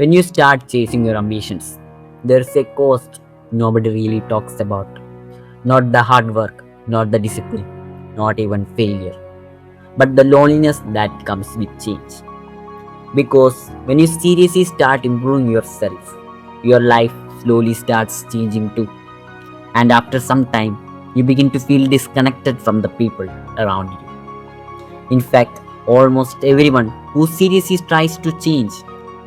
When you start chasing your ambitions, there's a cost nobody really talks about. Not the hard work, not the discipline, not even failure, but the loneliness that comes with change. Because when you seriously start improving yourself, your life slowly starts changing too. And after some time, you begin to feel disconnected from the people around you. In fact, almost everyone who seriously tries to change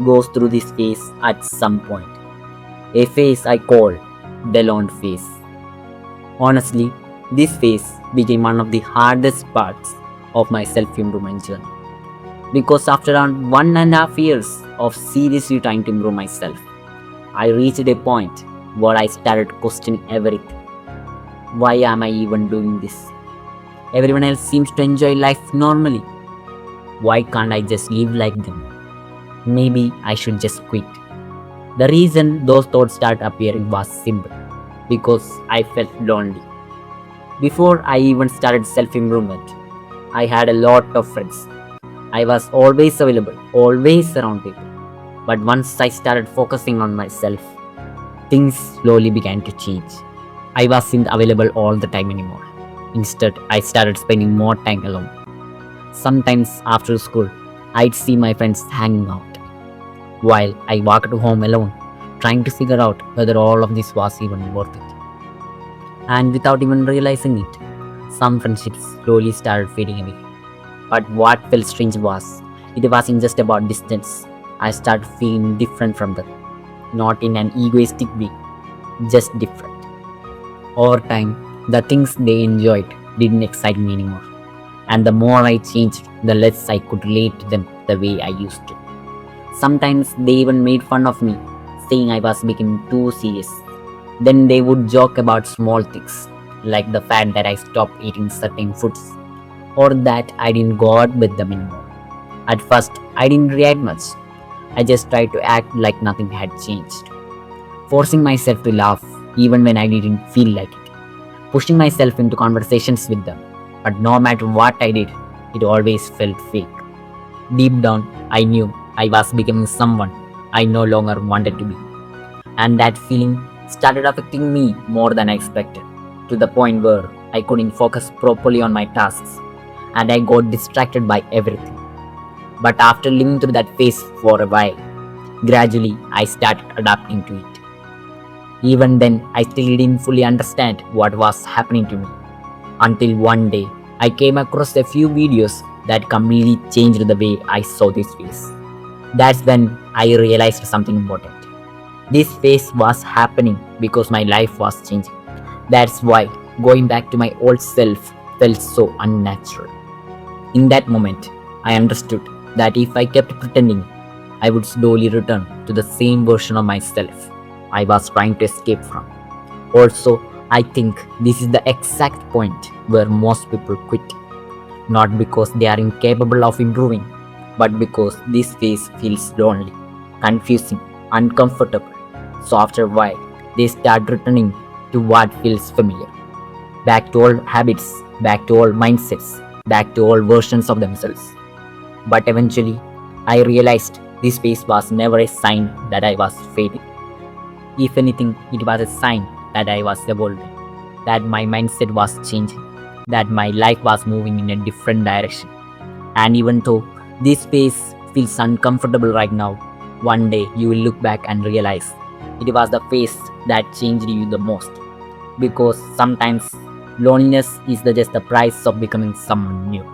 goes through this phase at some point. A phase I call the lone phase. Honestly, this phase became one of the hardest parts of my self improvement journey. Because after around 1.5 years of seriously trying to improve myself, I reached a point where I started questioning everything. Why am I even doing this? Everyone else seems to enjoy life normally. Why can't I just live like them? Maybe I should just quit. The reason those thoughts started appearing was simple because I felt lonely. Before I even started self improvement, I had a lot of friends. I was always available, always around people. But once I started focusing on myself, things slowly began to change. I wasn't available all the time anymore. Instead, I started spending more time alone. Sometimes after school, I'd see my friends hanging out, while I walked home alone, trying to figure out whether all of this was even worth it. And without even realizing it, some friendships slowly started fading away. But what felt strange was, it wasn't just about distance. I started feeling different from them. Not in an egoistic way, just different. Over time, the things they enjoyed didn't excite me anymore. And the more I changed, the less I could relate to them the way I used to. Sometimes they even made fun of me, saying I was becoming too serious. Then they would joke about small things, like the fact that I stopped eating certain foods, or that I didn't go out with them anymore. At first, I didn't react much. I just tried to act like nothing had changed, forcing myself to laugh even when I didn't feel like it, pushing myself into conversations with them. But no matter what I did, it always felt fake. Deep down, I knew I was becoming someone I no longer wanted to be. And that feeling started affecting me more than I expected, to the point where I couldn't focus properly on my tasks and I got distracted by everything. But after living through that phase for a while, gradually I started adapting to it. Even then, I still didn't fully understand what was happening to me. Until one day, I came across a few videos that completely changed the way I saw this phase. That's when I realized something important. This phase was happening because my life was changing. That's why going back to my old self felt so unnatural. In that moment, I understood that if I kept pretending, I would slowly return to the same version of myself I was trying to escape from. Also, I think this is the exact point where most people quit. Not because they are incapable of improving, but because this phase feels lonely, confusing, uncomfortable. So after a while, they start returning to what feels familiar. Back to old habits, back to old mindsets, back to old versions of themselves. But eventually, I realized this phase was never a sign that I was fading. If anything, it was a sign that I was evolving, that my mindset was changing, that my life was moving in a different direction. And even though this phase feels uncomfortable right now, one day you will look back and realize it was the phase that changed you the most. Because sometimes loneliness is just the price of becoming someone new.